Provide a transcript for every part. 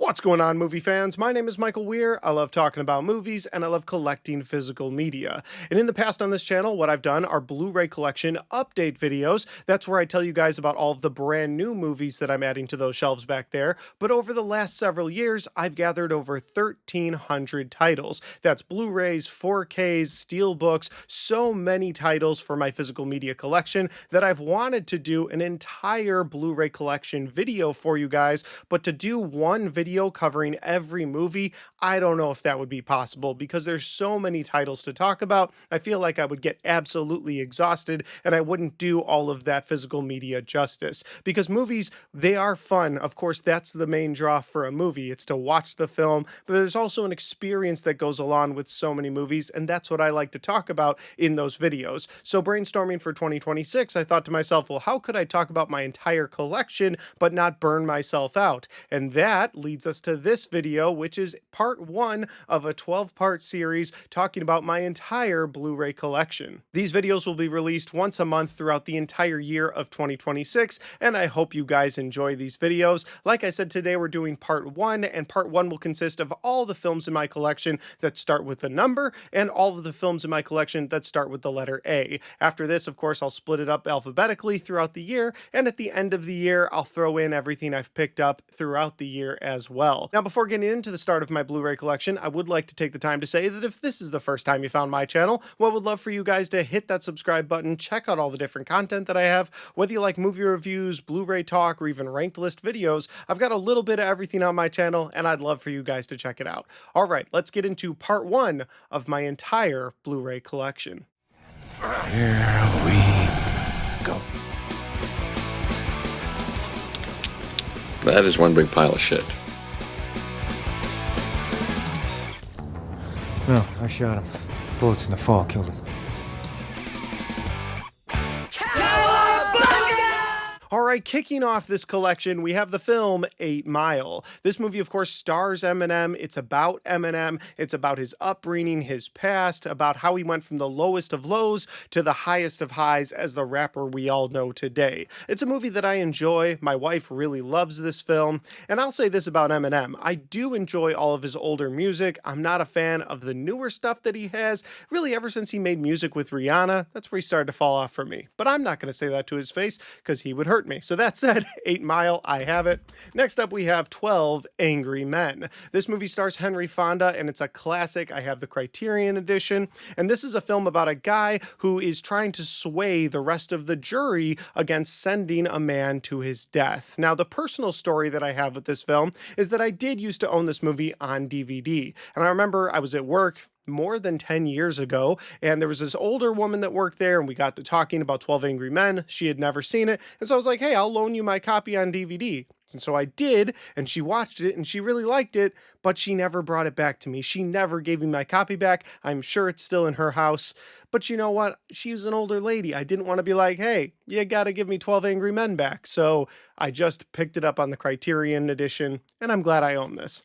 What's going on, movie fans? My name is Michael Weer. I love talking about movies and I love collecting physical media. And in the past on this channel, what I've done are Blu-ray collection update videos. That's where I tell you guys about all of the brand new movies that I'm adding to those shelves back there. But over the last several years, I've gathered over 1,300 titles. That's Blu-rays, 4Ks, Steelbooks, so many titles for my physical media collection that I've wanted to do an entire Blu-ray collection video for you guys, but to do one video covering every movie, I don't know if that would be possible because there's so many titles to talk about. I feel like I would get absolutely exhausted and I wouldn't do all of that physical media justice. Because movies, they are fun. Of course, that's the main draw for a movie. It's to watch the film, but there's also an experience that goes along with so many movies, and that's what I like to talk about in those videos. So brainstorming for 2026, I thought to myself, well, how could I talk about my entire collection but not burn myself out? And that leads us to this video, which is part one of a 12-part series talking about my entire Blu-ray collection. These videos will be released once a month throughout the entire year of 2026, and I hope you guys enjoy these videos. Like I said, today we're doing part one, and part one will consist of all the films in my collection that start with the number and all of the films in my collection that start with the letter A. After this, of course, I'll split it up alphabetically throughout the year, and at the end of the year, I'll throw in everything I've picked up throughout the year as well. Now, before getting into the start of my Blu-ray collection, I would like to take the time to say that if this is the first time you found my channel, well, I would love for you guys to hit that subscribe button, check out all the different content that I have. Whether you like movie reviews, Blu-ray talk, or even ranked list videos, I've got a little bit of everything on my channel, and I'd love for you guys to check it out. All right, let's get into part one of my entire Blu-ray collection. Here we go. That is one big pile of shit. No, I shot him. Bullets in the fall killed him. All right, kicking off this collection, we have the film 8 Mile. This movie, of course, stars Eminem. It's about Eminem. It's about his upbringing, his past, about how he went from the lowest of lows to the highest of highs as the rapper we all know today. It's a movie that I enjoy. My wife really loves this film. And I'll say this about Eminem. I do enjoy all of his older music. I'm not a fan of the newer stuff that he has. Really, ever since he made music with Rihanna, that's where he started to fall off for me. But I'm not going to say that to his face because he would hurt me. So that said, 8 Mile, I have it. Next up, we have 12 Angry Men. This movie stars Henry Fonda, and it's a classic. I have the Criterion edition, and this is a film about a guy who is trying to sway the rest of the jury against sending a man to his death. Now, the personal story that I have with this film is that I did used to own this movie on DVD, and I remember I was at work more than 10 years ago, and there was this older woman that worked there, and we got to talking about 12 Angry Men. She had never seen it, and so I was like, hey, I'll loan you my copy on DVD. And so I did, and she watched it, and she really liked it, but she never brought it back to me. She never gave me my copy back. I'm sure it's still in her house, but you know what? She was an older lady. I didn't want to be like, hey, you gotta give me 12 Angry Men back. So I just picked it up on the Criterion edition, and I'm glad I own this.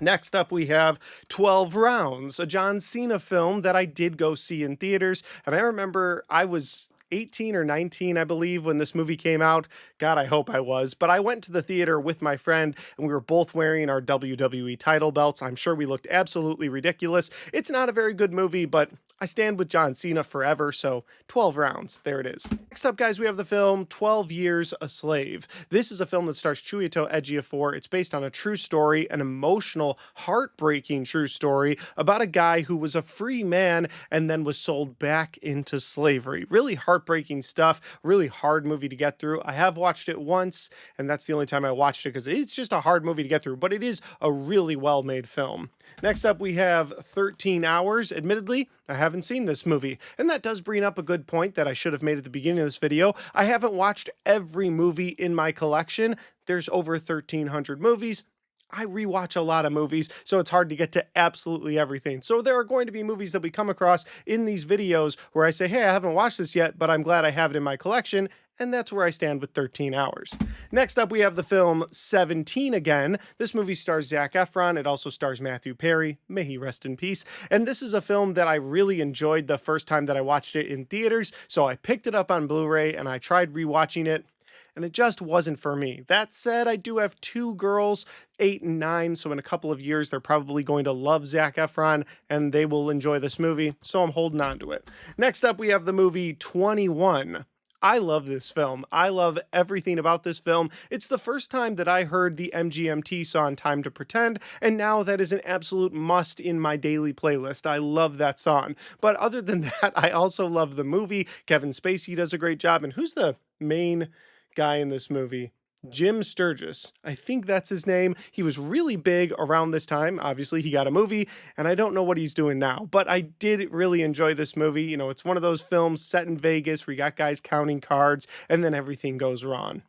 Next up, we have 12 Rounds, a John Cena film that I did go see in theaters. And I remember I was 18 or 19, I believe, when this movie came out. God, I hope I was. But I went to the theater with my friend, and we were both wearing our WWE title belts. I'm sure we looked absolutely ridiculous. It's not a very good movie, but I stand with John Cena forever, so 12 Rounds. There it is. Next up, guys, we have the film 12 Years a Slave. This is a film that stars Chiwetel Ejiofor. It's based on a true story, an emotional, heartbreaking true story about a guy who was a free man and then was sold back into slavery. Really heartbreaking stuff, really hard movie to get through. I have watched it once, and that's the only time I watched it because it's just a hard movie to get through, but it is a really well-made film. Next up, we have 13 Hours. Admittedly, I haven't seen this movie, and that does bring up a good point that I should have made at the beginning of this video. I haven't watched every movie in my collection. There's over 1,300 movies. I rewatch a lot of movies, so it's hard to get to absolutely everything. So there are going to be movies that we come across in these videos where I say, hey, I haven't watched this yet, but I'm glad I have it in my collection, and that's where I stand with 13 Hours. Next up, we have the film 17 Again. This movie stars Zac Efron. It also stars Matthew Perry. May he rest in peace. And this is a film that I really enjoyed the first time that I watched it in theaters, so I picked it up on Blu-ray, and I tried rewatching it. and it just wasn't for me. That said, I do have two girls, 8 and 9, so in a couple of years, they're probably going to love Zac Efron, and they will enjoy this movie, so I'm holding on to it. Next up, we have the movie 21. I love this film. I love everything about this film. It's the first time that I heard the MGMT song Time to Pretend, and now that is an absolute must in my daily playlist. I love that song. But other than that, I also love the movie. Kevin Spacey does a great job. And who's the main guy in this movie? Jim Sturgis. I think that's his name. He was really big around this time. Obviously, he got a movie, and I don't know what he's doing now, but I did really enjoy this movie. You know, it's one of those films set in Vegas where you got guys counting cards, and then everything goes wrong.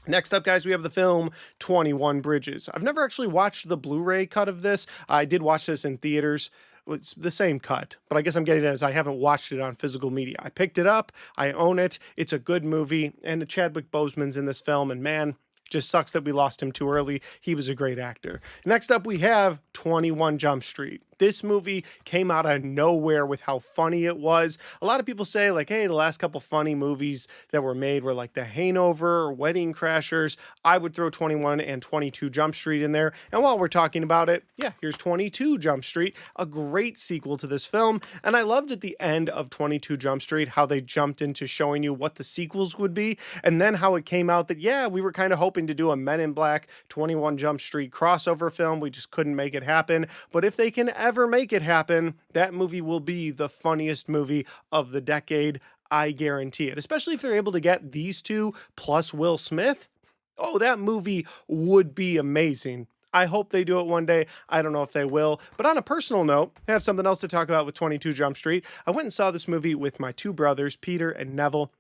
Next up, guys, we have the film 21 Bridges. I've never actually watched the Blu-ray cut of this. I did watch this in theaters. It's the same cut, but I guess I'm getting it as I haven't watched it on physical media. I picked it up, I own it, it's a good movie, and Chadwick Boseman's in this film, and man, just sucks that we lost him too early. He was a great actor. Next up, we have 21 Jump Street. This movie came out of nowhere with how funny it was. A lot of people say, like, hey, the last couple funny movies that were made were like The Hangover or Wedding Crashers. I would throw 21 and 22 Jump Street in there. And while we're talking about it, yeah, here's 22 Jump Street, a great sequel to this film. And I loved at the end of 22 Jump Street how they jumped into showing you what the sequels would be. And then how it came out that, yeah, we were kind of hoping to do a Men in Black 21 Jump Street crossover film. We just couldn't make it happen. But if they can ever make it happen, that movie will be the funniest movie of the decade. I guarantee it, especially if they're able to get these two plus Will Smith. Oh, that movie would be amazing. I hope they do it one day. I don't know if they will. But on a personal note, I have something else to talk about with 22 Jump Street. I went and saw this movie with my two brothers, Peter and Neville.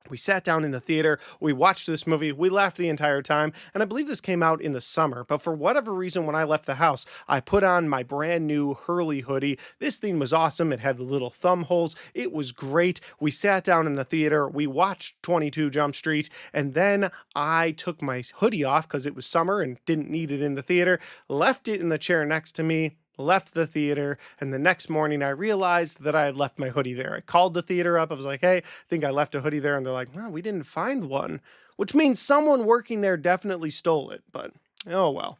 We sat down in the theater, we watched this movie, we laughed the entire time, and I believe this came out in the summer, but for whatever reason, when I left the house, I put on my brand new Hurley hoodie. This thing was awesome. It had the little thumb holes. It was great. We sat down in the theater, we watched 22 Jump Street, and then I took my hoodie off because it was summer and didn't need it in the theater, left it in the chair next to me, left the theater, and the next morning I realized that I had left my hoodie there. I called the theater up. I was like, hey, I think I left a hoodie there. And they're like, no, we didn't find one, which means someone working there definitely stole it. But oh well,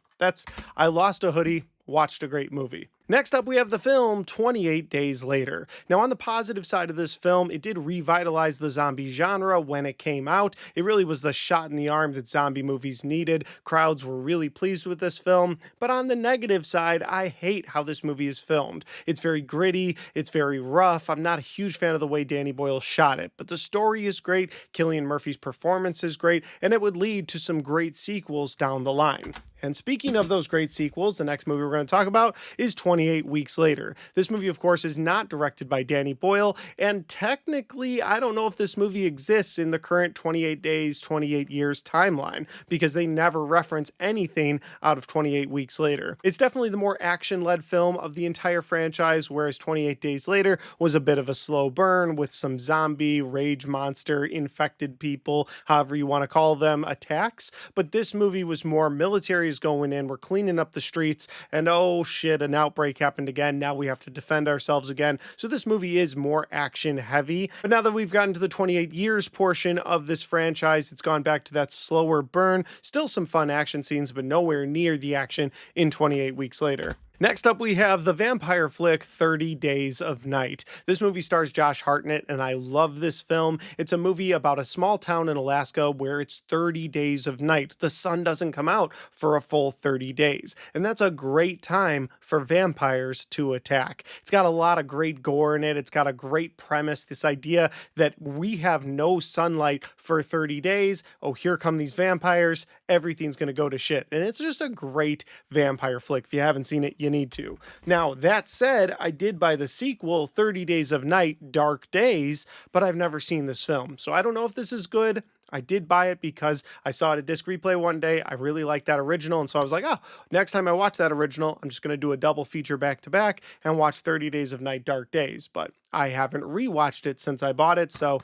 I lost a hoodie, watched a great movie. Next up, we have the film 28 Days Later. Now, on the positive side of this film, it did revitalize the zombie genre when it came out. It really was the shot in the arm that zombie movies needed. Crowds were really pleased with this film. But on the negative side, I hate how this movie is filmed. It's very gritty. It's very rough. I'm not a huge fan of the way Danny Boyle shot it. But the story is great. Cillian Murphy's performance is great. And it would lead to some great sequels down the line. And speaking of those great sequels, the next movie we're going to talk about is 28 Weeks Later. This movie, of course, is not directed by Danny Boyle, and technically, I don't know if this movie exists in the current 28 Days, 28 Years timeline, because they never reference anything out of 28 Weeks Later. It's definitely the more action-led film of the entire franchise, whereas 28 Days Later was a bit of a slow burn with some zombie, rage monster, infected people, however you want to call them, attacks. But this movie was more military is going in, we're cleaning up the streets, and oh shit, an outbreak happened again. Now we have to defend ourselves again. So this movie is more action heavy. But now that we've gotten to the 28 years portion of this franchise, it's gone back to that slower burn. Still some fun action scenes, but nowhere near the action in 28 Weeks Later. Next up, we have the vampire flick 30 Days of Night. This movie stars Josh Hartnett, and I love this film. It's a movie about a small town in Alaska where it's 30 days of night. The sun doesn't come out for a full 30 days, and that's a great time for vampires to attack. It's got a lot of great gore in it. It's got a great premise, this idea that we have no sunlight for 30 days. Oh, here come these vampires. Everything's going to go to shit. And it's just a great vampire flick. If you haven't seen it, you need to. Now, that said, I did buy the sequel, 30 Days of Night, Dark Days, but I've never seen this film. So I don't know if this is good. I did buy it because I saw it at Disc Replay one day. I really liked that original. And so I was like, oh, next time I watch that original, I'm just going to do a double feature back to back and watch 30 Days of Night, Dark Days. But I haven't rewatched it since I bought it. So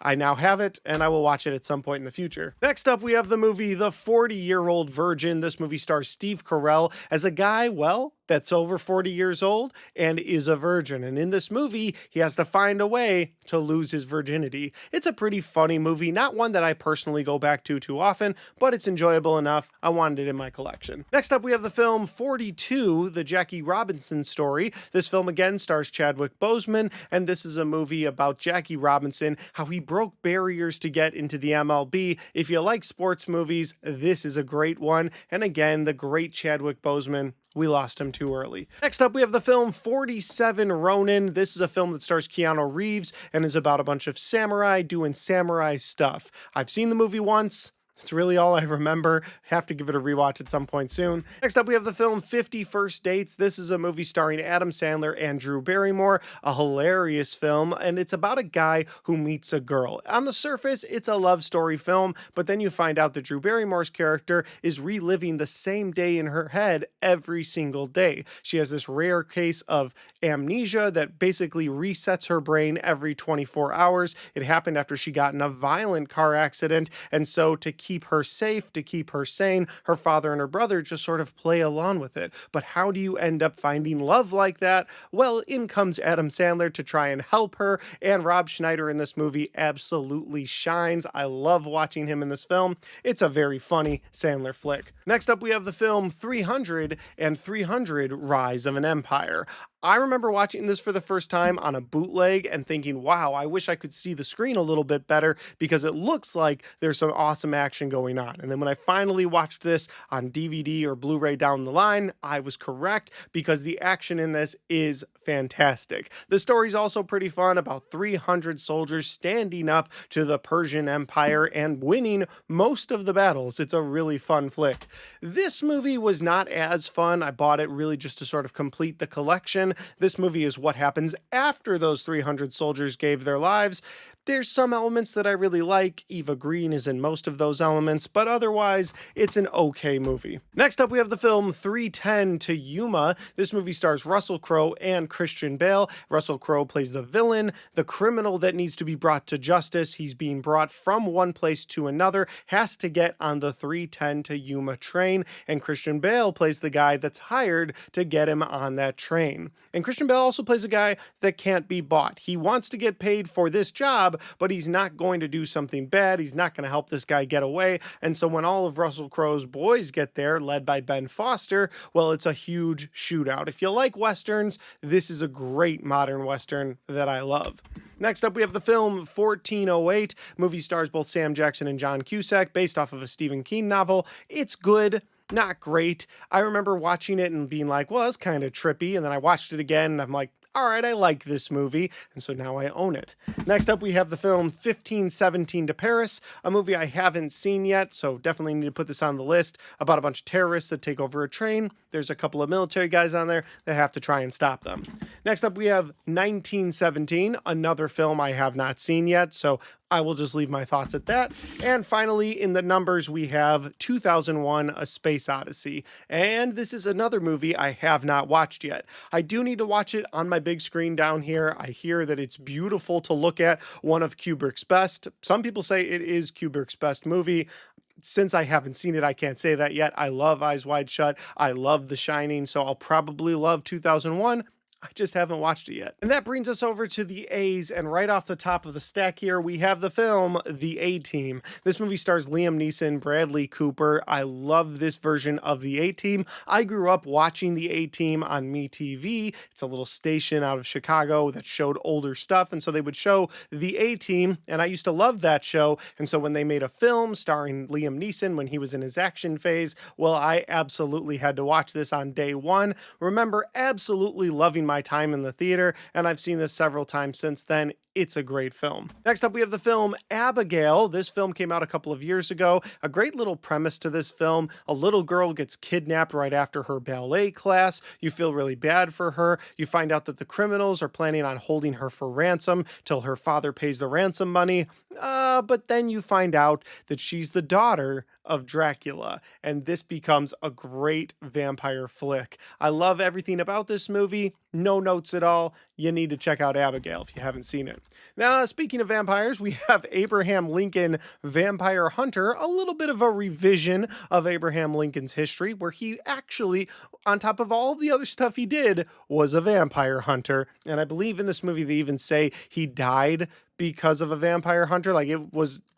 I now have it, and I will watch it at some point in the future. Next up, we have the movie The 40-Year-Old Virgin. This movie stars Steve Carell as a guy, well, that's over 40 years old and is a virgin. And in this movie, he has to find a way to lose his virginity. It's a pretty funny movie, not one that I personally go back to too often, but it's enjoyable enough. I wanted it in my collection. Next up, we have the film 42, the Jackie Robinson story. This film again stars Chadwick Boseman, and this is a movie about Jackie Robinson, how he broke barriers to get into the MLB. If you like sports movies, this is a great one. And again, the great Chadwick Boseman. We lost him too early. Next up, we have the film 47 Ronin. This is a film that stars Keanu Reeves and is about a bunch of samurai doing samurai stuff. I've seen the movie once. It's really all I remember. Have to give it a rewatch at some point soon. Next up, we have the film 50 First Dates. This is a movie starring Adam Sandler and Drew Barrymore, a hilarious film, and it's about a guy who meets a girl. On the surface, it's a love story film, but then you find out that Drew Barrymore's character is reliving the same day in her head every single day. She has this rare case of amnesia that basically resets her brain every 24 hours. It happened after she got in a violent car accident, and so to keep her safe, to keep her sane, her father and her brother just sort of play along with it. But how do you end up finding love like that? Well, in comes Adam Sandler to try and help her, and Rob Schneider in this movie absolutely shines. I love watching him in this film. It's a very funny Sandler flick. Next up, we have the film 300 and 300 Rise of an Empire. I remember watching this for the first time on a bootleg and thinking, wow, I wish I could see the screen a little bit better because it looks like there's some awesome action going on. And then when I finally watched this on DVD or Blu-ray down the line, I was correct because the action in this is fantastic. The story's also pretty fun about 300 soldiers standing up to the Persian Empire and winning most of the battles. It's a really fun flick. This movie was not as fun. I bought it really just to sort of complete the collection. This movie is what happens after those 300 soldiers gave their lives. There's some elements that I really like. Eva Green is in most of those elements, but otherwise, it's an okay movie. Next up, we have the film 3:10 to Yuma. This movie stars Russell Crowe and Christian Bale. Russell Crowe plays the villain, the criminal that needs to be brought to justice. He's being brought from one place to another, has to get on the 3:10 to Yuma train, and Christian Bale plays the guy that's hired to get him on that train. And Christian Bale also plays a guy that can't be bought. He wants to get paid for this job, but he's not going to do something bad. He's not going to help this guy get away. And so when all of Russell Crowe's boys get there, led by Ben Foster, well, it's a huge shootout. If you like Westerns, this is a great modern Western that I love. Next up, we have the film 1408. Movie stars both Sam Jackson and John Cusack, based off of a Stephen King novel. It's good. Not great. I remember watching it and being like, well, that's kind of trippy. And then I watched it again and I'm like, all right, I like this movie, and so now I own it. Next up, we have the film 1517 to Paris, a movie I haven't seen yet, so definitely need to put this on the list, about a bunch of terrorists that take over a train. There's a couple of military guys on there that have to try and stop them. Next up, we have 1917, another film I have not seen yet, so I will just leave my thoughts at that. And finally, in the numbers, we have 2001: A Space Odyssey. And this is another movie I have not watched yet. I do need to watch it on my big screen down here. I hear that it's beautiful to look at, one of Kubrick's best. Some people say it is Kubrick's best movie. Since I haven't seen it, I can't say that yet. I love Eyes Wide Shut. I love The Shining, so I'll probably love 2001. I just haven't watched it yet. And that brings us over to the A's, and right off the top of the stack here, we have the film The A-Team. This movie stars Liam Neeson, Bradley Cooper. I love this version of The A-Team. I grew up watching The A-Team on MeTV. It's a little station out of Chicago that showed older stuff, and so they would show The A-Team, and I used to love that show, and so when they made a film starring Liam Neeson when he was in his action phase, well, I absolutely had to watch this on day one. Remember absolutely loving my time in the theater, and I've seen this several times since then. It's a great film. Next up, we have the film Abigail. This film came out a couple of years ago. A great little premise to this film. A little girl gets kidnapped right after her ballet class. You feel really bad for her. You find out that the criminals are planning on holding her for ransom till her father pays the ransom money. But then you find out that she's the daughter of Dracula, and this becomes a great vampire flick. I love everything about this movie. No notes at all. You need to check out Abigail if you haven't seen it. Now, speaking of vampires, we have Abraham Lincoln Vampire Hunter, a little bit of a revision of Abraham Lincoln's history, where he actually, on top of all the other stuff he did, was a vampire hunter. And I believe in this movie they even say he died because of a vampire hunter. Like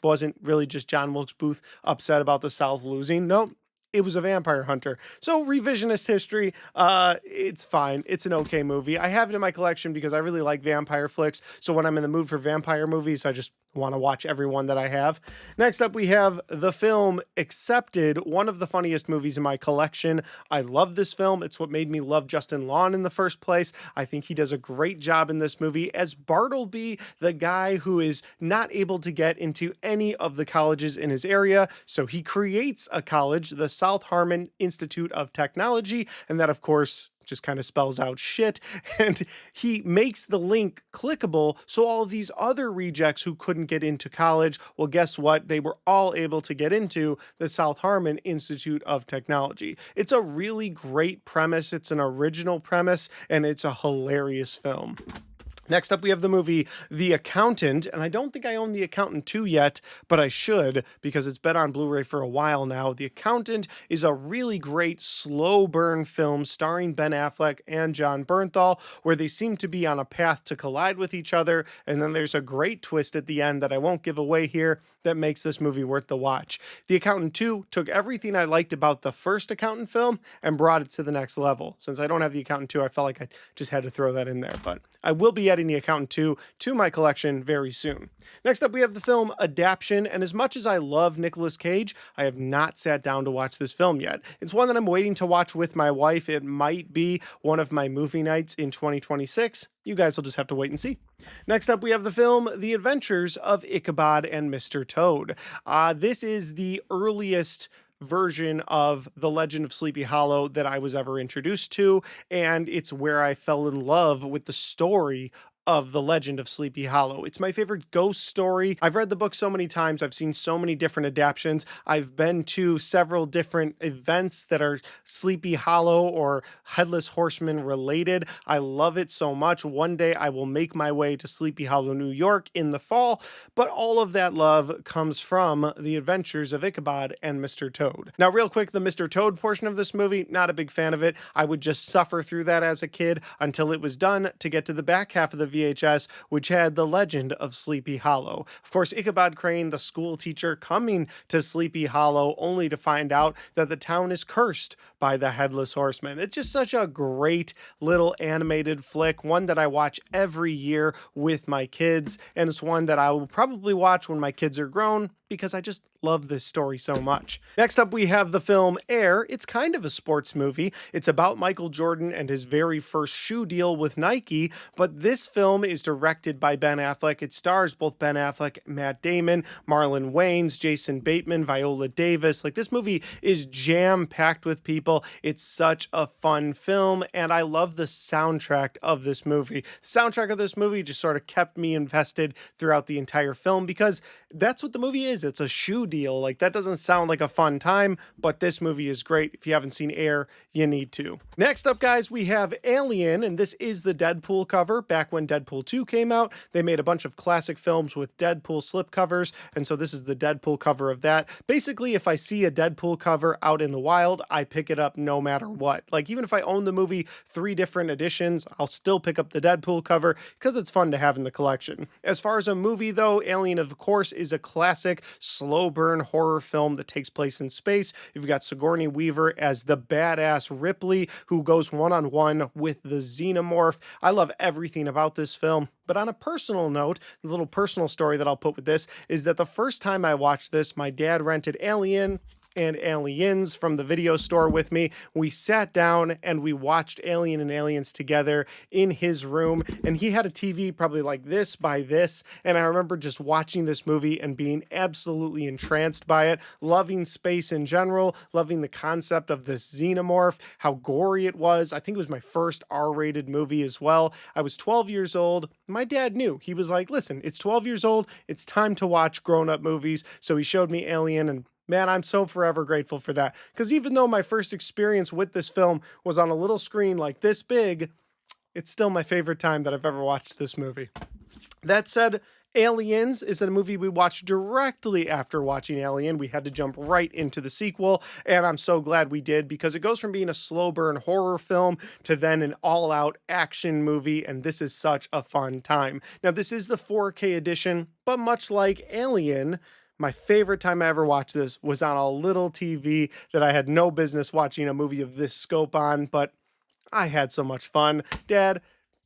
wasn't really just John Wilkes Booth upset about the South losing. Nope. It was a vampire hunter. So revisionist history, it's fine. It's an okay movie. I have it in my collection because I really like vampire flicks. So when I'm in the mood for vampire movies, I just want to watch every one that I have. Next up, we have the film Accepted, one of the funniest movies in my collection. I love this film. It's what made me love Justin Long in the first place. I think he does a great job in this movie as Bartleby, the guy who is not able to get into any of the colleges in his area. So he creates a college, the South Harmon Institute of Technology, and that, of course, just kind of spells out shit. And he makes the link clickable so all of these other rejects who couldn't get into college, well, guess what? They were all able to get into the South Harmon Institute of Technology. It's a really great premise. It's an original premise, and it's a hilarious film. Next up, we have the movie The Accountant, and I don't think I own The Accountant 2 yet, but I should because it's been on Blu-ray for a while now. The Accountant is a really great slow burn film starring Ben Affleck and John Bernthal, where they seem to be on a path to collide with each other, and then there's a great twist at the end that I won't give away here that makes this movie worth the watch. The Accountant 2 took everything I liked about the first Accountant film and brought it to the next level. Since I don't have The Accountant 2, I felt like I just had to throw that in there, but I will be adding The Accountant 2 to my collection very soon. Next up, we have the film Adaption, and as much as I love Nicolas Cage, I have not sat down to watch this film yet. It's one that I'm waiting to watch with my wife. It might be one of my movie nights in 2026. You guys will just have to wait and see. Next up, we have the film The Adventures of Ichabod and Mr. Toad. This is the earliest version of The Legend of Sleepy Hollow that I was ever introduced to, and it's where I fell in love with the story of The Legend of Sleepy Hollow. It's my favorite ghost story. I've read the book so many times. I've seen so many different adaptations. I've been to several different events that are Sleepy Hollow or Headless Horseman related. I love it so much. One day I will make my way to Sleepy Hollow, New York in the fall, but all of that love comes from The Adventures of Ichabod and Mr. Toad. Now, real quick, the Mr. Toad portion of this movie, not a big fan of it. I would just suffer through that as a kid until it was done to get to the back half of the VHS, which had The Legend of Sleepy Hollow. Of course, Ichabod Crane, the school teacher, coming to Sleepy Hollow only to find out that the town is cursed by the Headless Horseman. It's just such a great little animated flick, one that I watch every year with my kids, and it's one that I will probably watch when my kids are grown because I just love this story so much. Next up, we have the film Air. It's kind of a sports movie. It's about Michael Jordan and his very first shoe deal with Nike, but this film is directed by Ben Affleck. It stars both Ben Affleck, Matt Damon, Marlon Wayans, Jason Bateman, Viola Davis. Like, this movie is jam-packed with people. It's such a fun film, and I love the soundtrack of this movie. The soundtrack of this movie just sort of kept me invested throughout the entire film because that's what the movie is. It's a shoe deal. Like, that doesn't sound like a fun time, but this movie is great. If you haven't seen Air, you need to. Next up, guys, we have Alien, and this is the Deadpool cover. Back when Deadpool 2 came out, they made a bunch of classic films with Deadpool slipcovers, and so this is the Deadpool cover of that. Basically, if I see a Deadpool cover out in the wild, I pick it up no matter what. Like, even if I own the movie 3 different editions, I'll still pick up the Deadpool cover because it's fun to have in the collection. As far as a movie, though, Alien, of course, is a classic slow burn horror film that takes place in space. You've got Sigourney Weaver as the badass Ripley who goes one-on-one with the xenomorph. I love everything about this film. But on a personal note, the little personal story that I'll put with this is that the first time I watched this, my dad rented Alien and Aliens from the video store with me. We sat down and we watched Alien and Aliens together in his room, and he had a TV probably like this by this, and I remember just watching this movie and being absolutely entranced by it, loving space in general, loving the concept of this xenomorph, how gory it was. I think it was my first R-rated movie as well. I was 12 years old. My dad knew. He was like, listen, it's 12 years old. It's time to watch grown-up movies. So he showed me Alien, and man, I'm so forever grateful for that. Because even though my first experience with this film was on a little screen like this big, it's still my favorite time that I've ever watched this movie. That said, Aliens is a movie we watched directly after watching Alien. We had to jump right into the sequel, and I'm so glad we did because it goes from being a slow burn horror film to then an all out action movie, and this is such a fun time. Now, this is the 4K edition, but much like Alien, my favorite time I ever watched this was on a little TV that I had no business watching a movie of this scope on, but I had so much fun. Dad,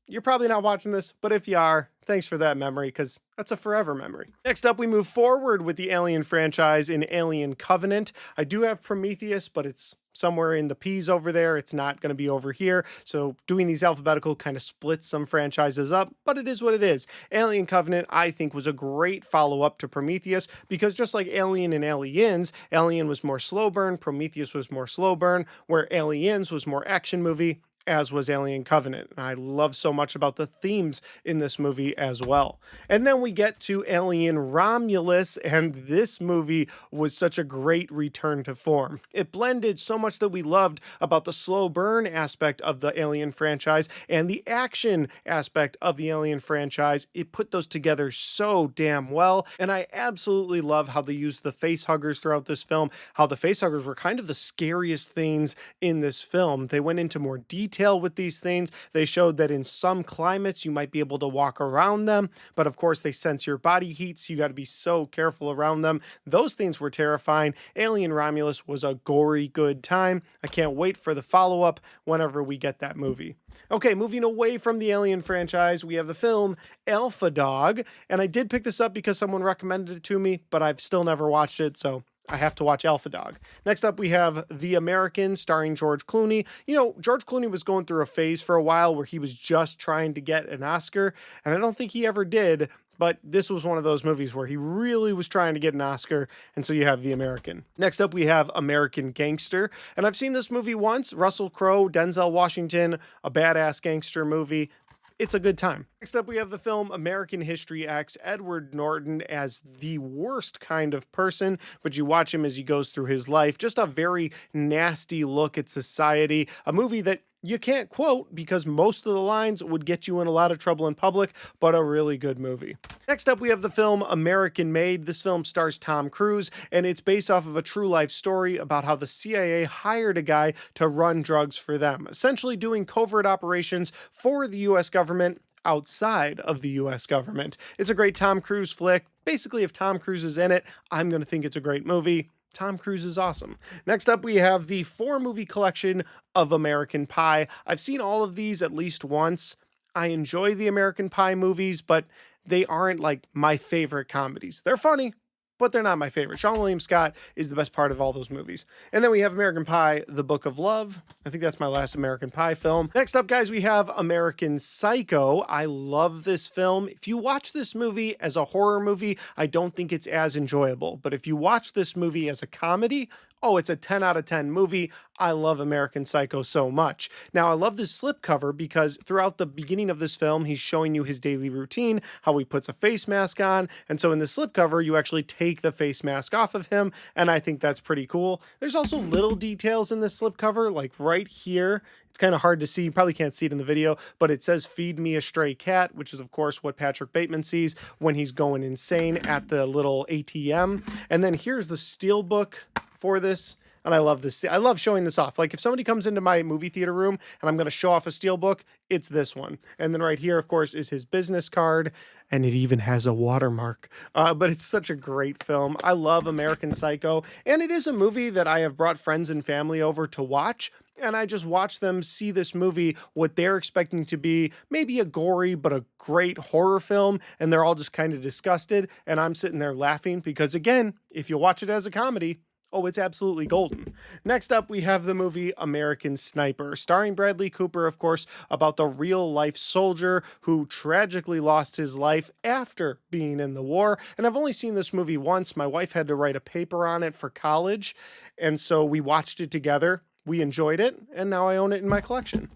you're probably not watching this, but if you are, thanks for that memory, because that's a forever memory. Next up, we move forward with the Alien franchise in Alien Covenant. I do have Prometheus, but it's somewhere in the P's over there. It's not going to be over here. So doing these alphabetical kind of splits some franchises up, but it is what it is. Alien Covenant, I think, was a great follow-up to Prometheus because just like Alien and Aliens, Alien was more slow burn, Prometheus was more slow burn, where Aliens was more action movie, as was Alien Covenant. And I love so much about the themes in this movie as well. And then we get to Alien Romulus, and this movie was such a great return to form. It blended so much that we loved about the slow burn aspect of the Alien franchise and the action aspect of the Alien franchise. It put those together so damn well, and I absolutely love how they used the facehuggers throughout this film, how the facehuggers were kind of the scariest things in this film. They went into more detail with these things. They showed that in some climates you might be able to walk around them, but of course they sense your body heat, so you got to be so careful around them. Those things were terrifying. Alien Romulus was a gory good time. I can't wait for the follow-up whenever we get that movie. Okay, moving away from the Alien franchise, we have the film Alpha Dog, and I did pick this up because someone recommended it to me, but I've still never watched it, so I have to watch Alpha Dog. Next up, we have The American, starring George Clooney. You know, George Clooney was going through a phase for a while where he was just trying to get an Oscar, and I don't think he ever did, but this was one of those movies where he really was trying to get an Oscar, and so you have The American. Next up, we have American Gangster, and I've seen this movie once. Russell Crowe, Denzel Washington, a badass gangster movie. It's a good time. Next up, we have the film American History X, Edward Norton as the worst kind of person, but you watch him as he goes through his life. Just a very nasty look at society. A movie that you can't quote because most of the lines would get you in a lot of trouble in public, but a really good movie. Next up, we have the film American Made. This film stars Tom Cruise, and it's based off of a true life story about how the CIA hired a guy to run drugs for them, essentially doing covert operations for the US government outside of the US government. It's a great Tom Cruise flick. Basically, if Tom Cruise is in it, I'm going to think it's a great movie. Tom Cruise is awesome. Next up, we have the 4-movie collection of American Pie. I've seen all of these at least once. I enjoy the American Pie movies, but they aren't like my favorite comedies. They're funny, but they're not my favorite. Sean William Scott is the best part of all those movies. And then we have American Pie, The Book of Love. I think that's my last American Pie film. Next up, guys, we have American Psycho. I love this film. If you watch this movie as a horror movie, I don't think it's as enjoyable. But if you watch this movie as a comedy, oh, it's a 10 out of 10 movie. I love American Psycho so much. Now, I love this slipcover because throughout the beginning of this film, he's showing you his daily routine, how he puts a face mask on. And so in the slipcover, you actually take the face mask off of him. And I think that's pretty cool. There's also little details in this slipcover, like right here. It's kind of hard to see. You probably can't see it in the video, but it says "Feed me a stray cat," which is, of course, what Patrick Bateman sees when he's going insane at the little ATM. And then here's the steelbook for this. And I love this. I love showing this off. Like if somebody comes into my movie theater room and I'm going to show off a steelbook, it's this one. And then right here, of course, is his business card. And it even has a watermark. But it's such a great film. I love American Psycho. And it is a movie that I have brought friends and family over to watch. And I just watch them see this movie, what they're expecting to be maybe a gory, but a great horror film. And they're all just kind of disgusted. And I'm sitting there laughing because, again, if you watch it as a comedy, oh, it's absolutely golden. Next up, we have the movie American Sniper, starring Bradley Cooper, of course, about the real-life soldier who tragically lost his life after being in the war. And I've only seen this movie once. My wife had to write a paper on it for college, and so we watched it together. We enjoyed it, and now I own it in my collection.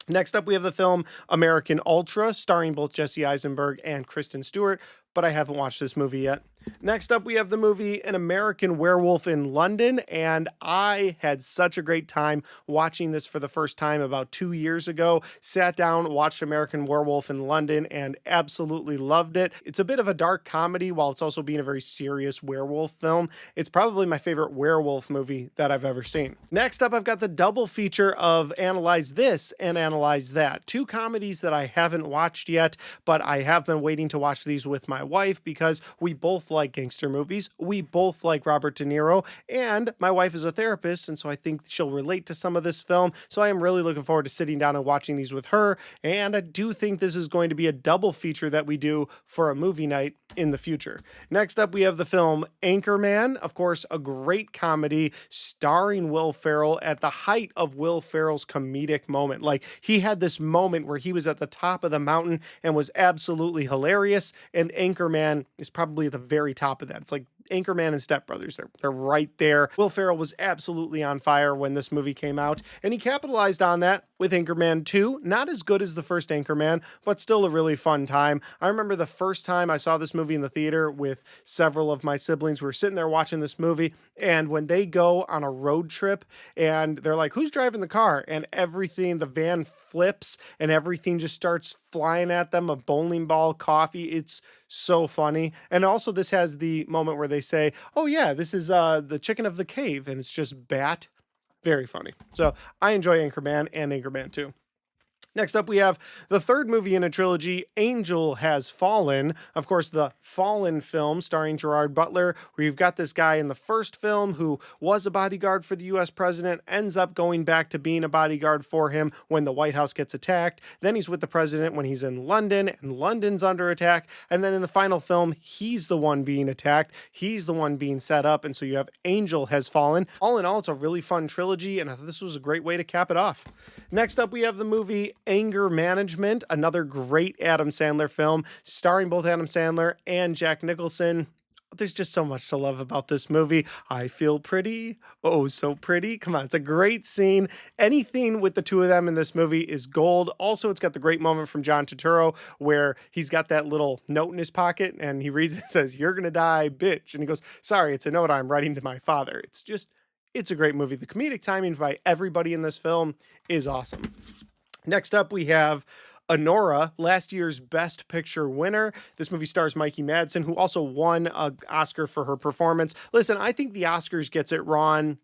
Next up, we have the film American Ultra, starring both Jesse Eisenberg and Kristen Stewart, but I haven't watched this movie yet. Next up, we have the movie An American Werewolf in London, and I had such a great time watching this for the first time about 2 years ago. Sat down, watched American Werewolf in London, and absolutely loved it. It's a bit of a dark comedy while it's also being a very serious werewolf film. It's probably my favorite werewolf movie that I've ever seen. Next up, I've got the double feature of Analyze This and Analyze That. Two comedies that I haven't watched yet, but I have been waiting to watch these with my wife because we both like gangster movies. We both like Robert De Niro, and my wife is a therapist, and so I think she'll relate to some of this film. So I am really looking forward to sitting down and watching these with her, and I do think this is going to be a double feature that we do for a movie night in the future. Next up, we have the film Anchorman, of course, a great comedy starring Will Ferrell at the height of Will Ferrell's comedic moment. Like, he had this moment where he was at the top of the mountain and was absolutely hilarious, and Anchorman is probably at the very top of that. It's like Anchorman and Step Brothers. They're right there. Will Ferrell was absolutely on fire when this movie came out, and he capitalized on that with Anchorman 2. Not as good as the first Anchorman, but still a really fun time. I remember the first time I saw this movie in the theater with several of my siblings. We were sitting there watching this movie, and when they go on a road trip and they're like, who's driving the car? And everything, the van flips and everything just starts flying at them, a bowling ball, coffee. It's so funny. And also this has the moment where they say, oh yeah, this is the chicken of the cave, and it's just Bat. Very funny. So I enjoy Anchorman and Anchorman 2. Next up, we have the third movie in a trilogy, Angel Has Fallen. Of course, the Fallen film starring Gerard Butler, where you've got this guy in the first film who was a bodyguard for the US president, ends up going back to being a bodyguard for him when the White House gets attacked. Then he's with the president when he's in London, and London's under attack. And then in the final film, he's the one being attacked. He's the one being set up. And so you have Angel Has Fallen. All in all, it's a really fun trilogy, and I thought this was a great way to cap it off. Next up, we have the movie Anger Management, another great Adam Sandler film starring both Adam Sandler and Jack Nicholson. There's just so much to love about this movie. I feel pretty. Oh, so pretty. Come on, it's a great scene. Anything with the two of them in this movie is gold. Also, it's got the great moment from John Turturro where he's got that little note in his pocket and he reads it and says, "You're gonna die, bitch." And he goes, "Sorry, it's a note I'm writing to my father." It's a great movie. The comedic timing by everybody in this film is awesome. Next up, we have Honora, last year's Best Picture winner. This movie stars Mikey Madsen, who also won an Oscar for her performance. Listen, I think the Oscars gets it wrong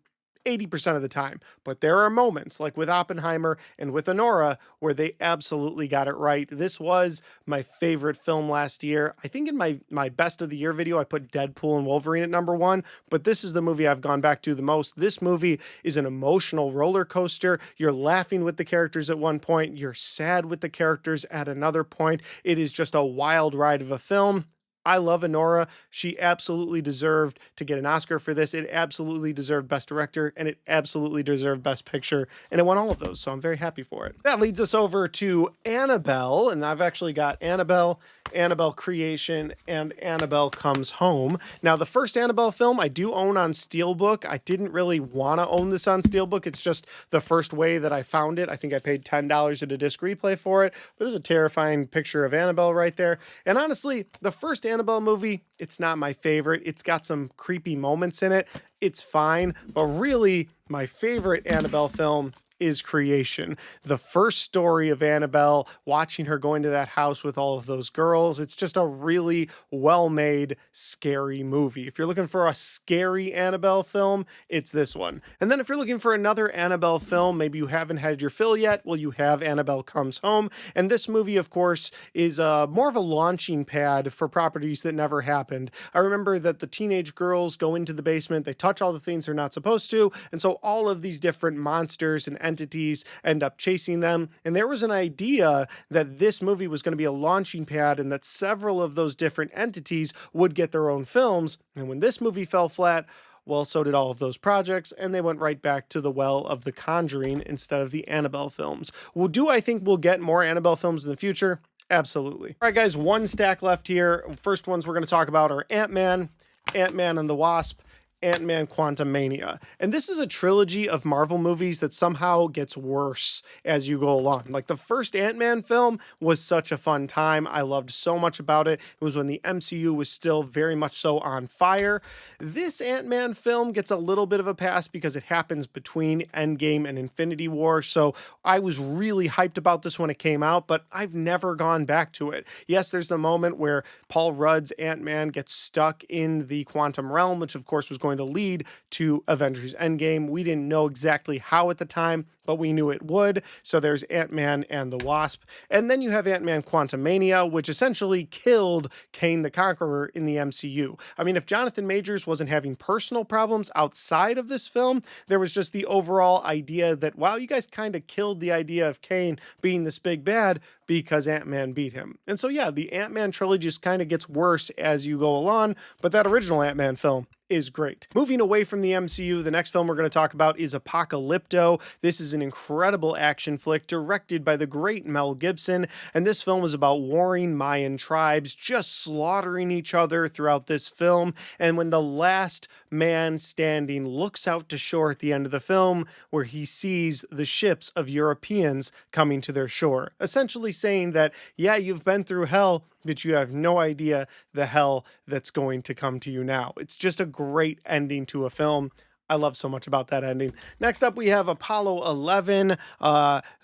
80% of the time, but there are moments like with Oppenheimer and with Honora where they absolutely got it right. This was my favorite film last year. I think in my best of the year video, I put Deadpool and Wolverine at number 1, but this is the movie I've gone back to the most. This movie is an emotional roller coaster. You're laughing with the characters at one point. You're sad with the characters at another point. It is just a wild ride of a film. I love Honora. She absolutely deserved to get an Oscar for this. It absolutely deserved Best Director, and it absolutely deserved Best Picture, and it won all of those, so I'm very happy for it. That leads us over to Annabelle, and I've actually got Annabelle, Annabelle Creation, and Annabelle Comes Home. Now, the first Annabelle film I do own on Steelbook. I didn't really want to own this on Steelbook. It's just the first way that I found it. I think I paid $10 at a disc replay for it, but there's a terrifying picture of Annabelle right there. And honestly, the first Annabelle movie, it's not my favorite. It's got some creepy moments in it. It's fine, but really my favorite Annabelle film is Creation. The first story of Annabelle, watching her going to that house with all of those girls. It's just a really well-made, scary movie. If you're looking for a scary Annabelle film, it's this one. And then if you're looking for another Annabelle film, maybe you haven't had your fill yet, well, you have Annabelle Comes Home. And this movie, of course, is more of a launching pad for properties that never happened. I remember that the teenage girls go into the basement, they touch all the things they're not supposed to, and so all of these different monsters and entities end up chasing them. And there was an idea that this movie was going to be a launching pad and that several of those different entities would get their own films. And when this movie fell flat, well, so did all of those projects, and they went right back to the well of The Conjuring instead of the Annabelle films. Well, do I think we'll get more Annabelle films in the future? Absolutely. All right, guys, one stack left here. First ones we're going to talk about are Ant-Man, Ant-Man and the Wasp, Ant-Man Quantumania. And this is a trilogy of Marvel movies that somehow gets worse as you go along. Like the first Ant-Man film was such a fun time. I loved so much about it. It was when the MCU was still very much so on fire. This Ant-Man film gets a little bit of a pass because it happens between Endgame and Infinity War. So I was really hyped about this when it came out, but I've never gone back to it. Yes, there's the moment where Paul Rudd's Ant-Man gets stuck in the quantum realm, which of course was going to lead to Avengers Endgame. We didn't know exactly how at the time, but we knew it would. So there's Ant-Man and the Wasp. And then you have Ant-Man Quantumania, which essentially killed Kane the Conqueror in the MCU. I mean, if Jonathan Majors wasn't having personal problems outside of this film, there was just the overall idea that, wow, you guys kind of killed the idea of Kane being this big bad because Ant-Man beat him. And so yeah, the Ant-Man trilogy just kind of gets worse as you go along, but that original Ant-Man film is great. Moving away from the MCU, the next film we're going to talk about is Apocalypto. This is an incredible action flick directed by the great Mel Gibson, and this film is about warring Mayan tribes just slaughtering each other throughout this film, and when the last man standing looks out to shore at the end of the film, where he sees the ships of Europeans coming to their shore, essentially saying that, yeah, you've been through hell, but you have no idea the hell that's going to come to you now. It's just a great ending to a film. I love so much about that ending. Next up, we have Apollo 11.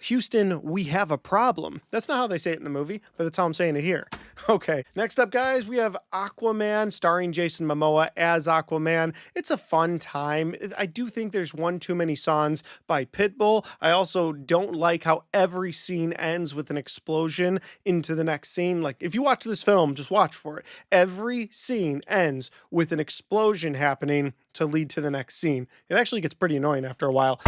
Houston, we have a problem. That's not how they say it in the movie, but that's how I'm saying it here. Okay, next up, guys, we have Aquaman, starring Jason Momoa as Aquaman. It's a fun time. I do think there's one too many songs by Pitbull. I also don't like how every scene ends with an explosion into the next scene. Like, if you watch this film, just watch for it. Every scene ends with an explosion happening to lead to the next scene. It actually gets pretty annoying after a while.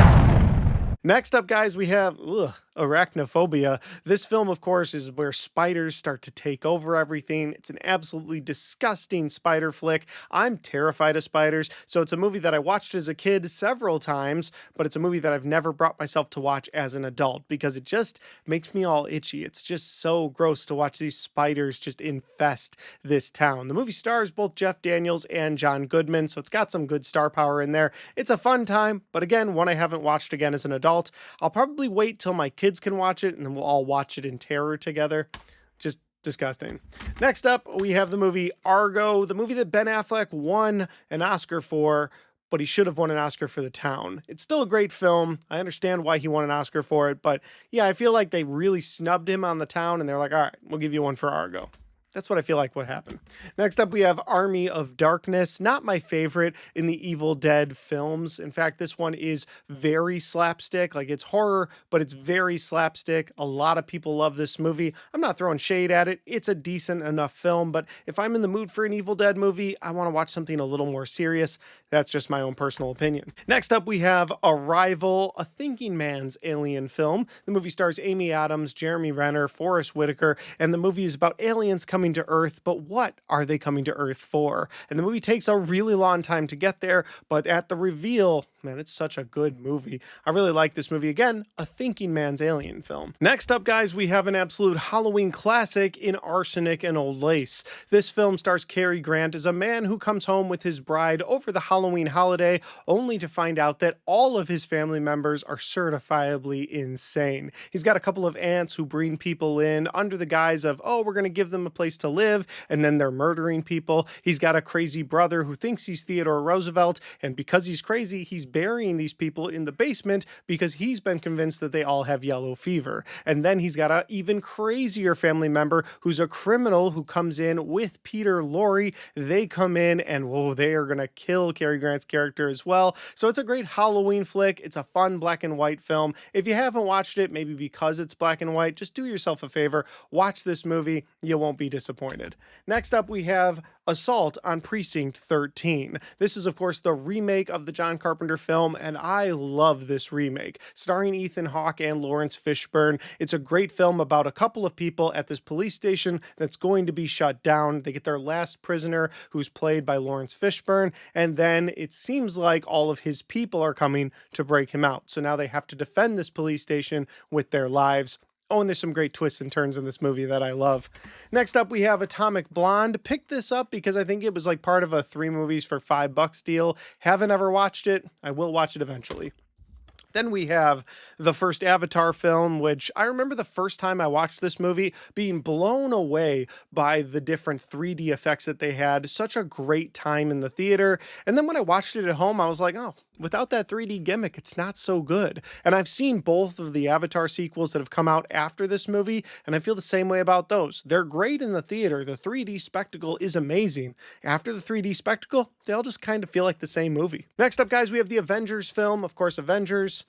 Next up, guys, we have Arachnophobia. This film, of course, is where spiders start to take over everything. It's an absolutely disgusting spider flick. I'm terrified of spiders, so it's a movie that I watched as a kid several times, but it's a movie that I've never brought myself to watch as an adult because it just makes me all itchy. It's just so gross to watch these spiders just infest this town. The movie stars both Jeff Daniels and John Goodman, so it's got some good star power in there. It's a fun time, but again, one I haven't watched again as an adult. I'll probably wait till my kids can watch it and then we'll all watch it in terror together. Just disgusting. Next up, we have the movie Argo, the movie that Ben Affleck won an Oscar for, but he should have won an Oscar for The Town. It's still a great film. I understand why he won an Oscar for it, but yeah, I feel like they really snubbed him on The Town and they're like, all right, we'll give you one for Argo. That's what I feel like what happened. Next up, we have Army of Darkness. Not my favorite in the Evil Dead films. In fact, this one is very slapstick. Like, it's horror, but it's very slapstick. A lot of people love this movie. I'm not throwing shade at it. It's a decent enough film, but if I'm in the mood for an Evil Dead movie, I want to watch something a little more serious. That's just my own personal opinion. Next up, we have Arrival, a thinking man's alien film. The movie stars Amy Adams, Jeremy Renner, Forrest Whitaker, and the movie is about aliens coming to Earth, but what are they coming to Earth for? And the movie takes a really long time to get there, but at the reveal, man, it's such a good movie. I really like this movie. Again, a thinking man's alien film. Next up, guys, we have an absolute Halloween classic in Arsenic and Old Lace. This film stars Cary Grant as a man who comes home with his bride over the Halloween holiday, only to find out that all of his family members are certifiably insane. He's got a couple of aunts who bring people in under the guise of, oh, we're going to give them a place to live, and then they're murdering people. He's got a crazy brother who thinks he's Theodore Roosevelt, and because he's crazy, he's burying these people in the basement because he's been convinced that they all have yellow fever. And then he's got an even crazier family member who's a criminal who comes in with Peter Lorre. They come in and, whoa, they are going to kill Cary Grant's character as well. So it's a great Halloween flick. It's a fun black and white film. If you haven't watched it, maybe because it's black and white, just do yourself a favor. Watch this movie. You won't be disappointed. Next up, we have Assault on Precinct 13. This is, of course, the remake of the John Carpenter film, and I love this remake. Starring Ethan Hawke and Lawrence Fishburne. It's a great film about a couple of people at this police station that's going to be shut down. They get their last prisoner, who's played by Lawrence Fishburne, and then it seems like all of his people are coming to break him out. So now they have to defend this police station with their lives. Oh, and there's some great twists and turns in this movie that I love. Next up, we have Atomic Blonde. Picked this up because I think it was like part of a 3 movies for $5 deal. Haven't ever watched it. I will watch it eventually. Then we have the first Avatar film, which I remember the first time I watched this movie being blown away by the different 3D effects that they had. Such a great time in the theater. And then when I watched it at home, I was like, oh, without that 3D gimmick, it's not so good. And I've seen both of the Avatar sequels that have come out after this movie, and I feel the same way about those. They're great in the theater. The 3D spectacle is amazing. After the 3D spectacle, they all just kind of feel like the same movie. Next up, guys, we have the Avengers film. Of course, Avengers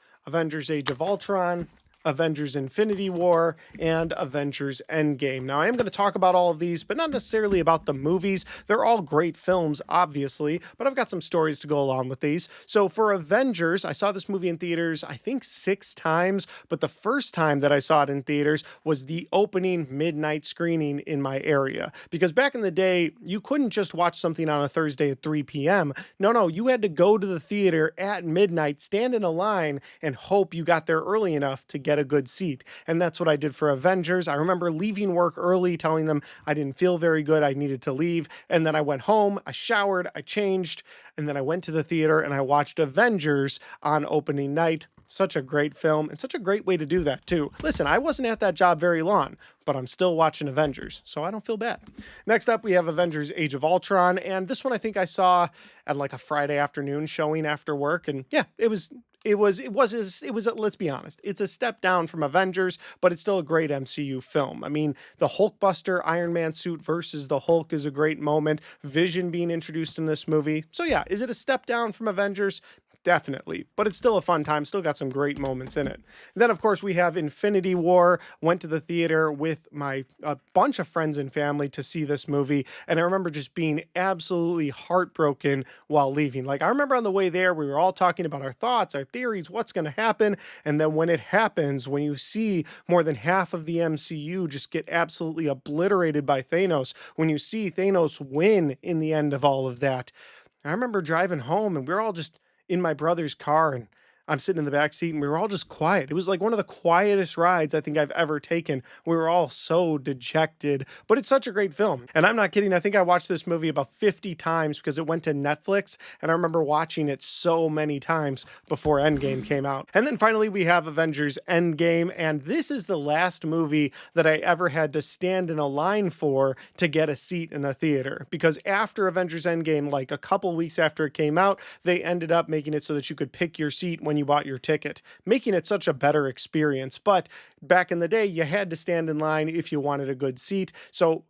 Age of Ultron, Avengers Infinity War, and Avengers Endgame. Now, I am going to talk about all of these, but not necessarily about the movies. They're all great films, obviously, but I've got some stories to go along with these. So for Avengers, I saw this movie in theaters, I think 6 times, but the first time that I saw it in theaters was the opening midnight screening in my area. Because back in the day, you couldn't just watch something on a Thursday at 3 p.m. No, you had to go to the theater at midnight, stand in a line, and hope you got there early enough to get a good seat. And that's what I did for Avengers. I remember leaving work early, telling them I didn't feel very good, I needed to leave. And then I went home, I showered, I changed, and then I went to the theater and I watched Avengers on opening night. Such a great film and such a great way to do that too. Listen, I wasn't at that job very long, but I'm still watching Avengers, so I don't feel bad. Next up, we have Avengers Age of Ultron, and this one I think I saw at like a Friday afternoon showing after work, and yeah, it was, let's be honest, it's a step down from Avengers, but it's still a great MCU film. I mean, the Hulkbuster Iron Man suit versus the Hulk is a great moment. Vision being introduced in this movie. So yeah, is it a step down from Avengers? Definitely, but it's still a fun time, still got some great moments in it. Then, of course, we have Infinity War. Went to the theater with a bunch of friends and family to see this movie, and I remember just being absolutely heartbroken while leaving. Like, I remember on the way there, we were all talking about our thoughts, our theories, what's going to happen, and then when it happens, when you see more than half of the MCU just get absolutely obliterated by Thanos, when you see Thanos win in the end of all of that, I remember driving home, and we were all just in my brother's car, and I'm sitting in the back seat, and we were all just quiet. It was like one of the quietest rides I think I've ever taken. We were all so dejected, but it's such a great film. And I'm not kidding. I think I watched this movie about 50 times because it went to Netflix, and I remember watching it so many times before Endgame came out. And then finally, we have Avengers Endgame, and this is the last movie that I ever had to stand in a line for to get a seat in a theater. Because after Avengers Endgame, like a couple weeks after it came out, they ended up making it so that you could pick your seat when you bought your ticket, making it such a better experience. But back in the day, you had to stand in line if you wanted a good seat. So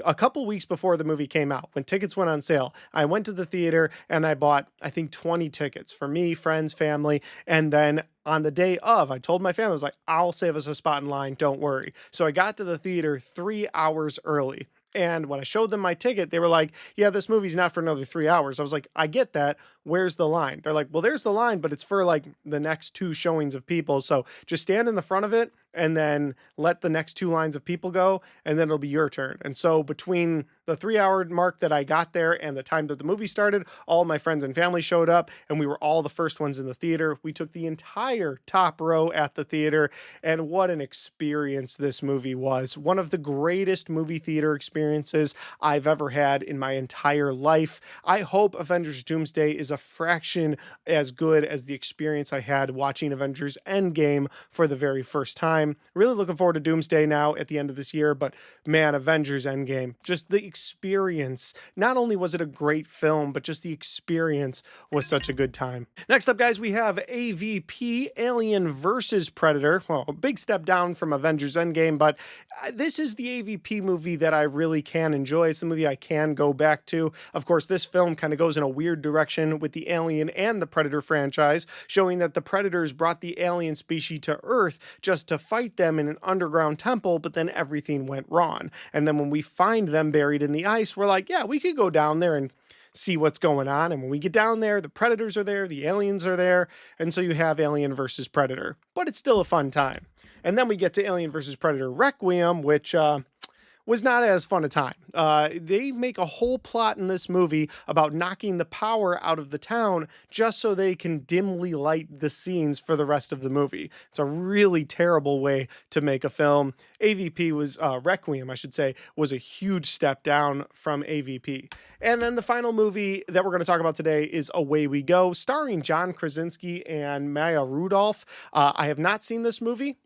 a couple weeks before the movie came out, when tickets went on sale, I went to the theater and I bought, I think, 20 tickets for me, friends, family. And then on the day of, I told my family, I was like, I'll save us a spot in line, don't worry. So I got to the theater 3 hours early. And when I showed them my ticket, they were like, yeah, this movie's not for another 3 hours. I was like, I get that. Where's the line? They're like, well, there's the line, but it's for like the next 2 showings of people. So just stand in the front of it and then let the next 2 lines of people go, and then it'll be your turn. And so between the 3-hour mark that I got there and the time that the movie started, all my friends and family showed up, and we were all the first ones in the theater. We took the entire top row at the theater, and what an experience this movie was. One of the greatest movie theater experiences I've ever had in my entire life. I hope Avengers Doomsday is a fraction as good as the experience I had watching Avengers Endgame for the very first time. Really looking forward to Doomsday now at the end of this year, but man, Avengers Endgame, just the experience. Not only was it a great film, but just the experience was such a good time. Next up, guys, we have AVP, Alien versus Predator. Well, a big step down from Avengers Endgame, but this is the AVP movie that I really can enjoy. It's the movie I can go back to. Of course, this film kind of goes in a weird direction with the Alien and the Predator franchise, showing that the Predators brought the alien species to Earth just to fight them in an underground temple, but then everything went wrong. And then when we find them buried in the ice, we're like, yeah, we could go down there and see what's going on. And when we get down there, the Predators are there, the aliens are there, and so you have Alien versus Predator. But it's still a fun time. And then we get to Alien versus Predator Requiem, which was not as fun a time. They make a whole plot in this movie about knocking the power out of the town just so they can dimly light the scenes for the rest of the movie. It's a really terrible way to make a film. AVP was, Requiem, I should say, was a huge step down from AVP. And then the final movie that we're going to talk about today is Away We Go, starring John Krasinski and Maya Rudolph. I have not seen this movie.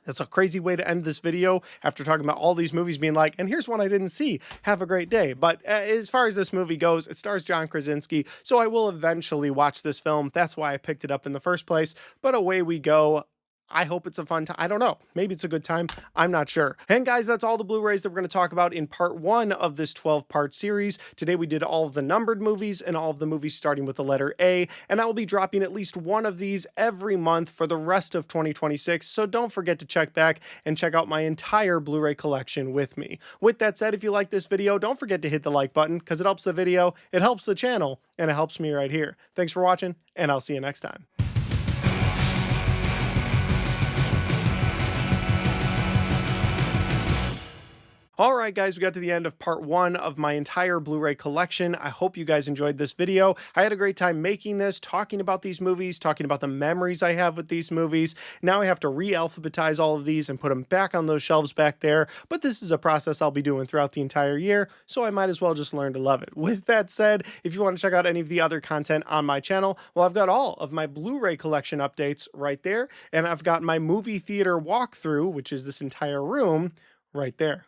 That's a crazy way to end this video after talking about all these movies being like, and here's one I didn't see. Have a great day. But as far as this movie goes, it stars John Krasinski, so I will eventually watch this film. That's why I picked it up in the first place. But Away We Go. I hope it's a fun time. I don't know. Maybe it's a good time. I'm not sure. And guys, that's all the Blu-rays that we're going to talk about in part 1 of this 12-part series. Today we did all of the numbered movies and all of the movies starting with the letter A, and I will be dropping at least one of these every month for the rest of 2026, so don't forget to check back and check out my entire Blu-ray collection with me. With that said, if you like this video, don't forget to hit the like button because it helps the video, it helps the channel, and it helps me right here. Thanks for watching, and I'll see you next time. All right, guys, we got to the end of part 1 of my entire Blu-ray collection. I hope you guys enjoyed this video. I had a great time making this, talking about these movies, talking about the memories I have with these movies. Now I have to re-alphabetize all of these and put them back on those shelves back there, but this is a process I'll be doing throughout the entire year, so I might as well just learn to love it. With that said, if you want to check out any of the other content on my channel, well, I've got all of my Blu-ray collection updates right there, and I've got my movie theater walkthrough, which is this entire room, right there.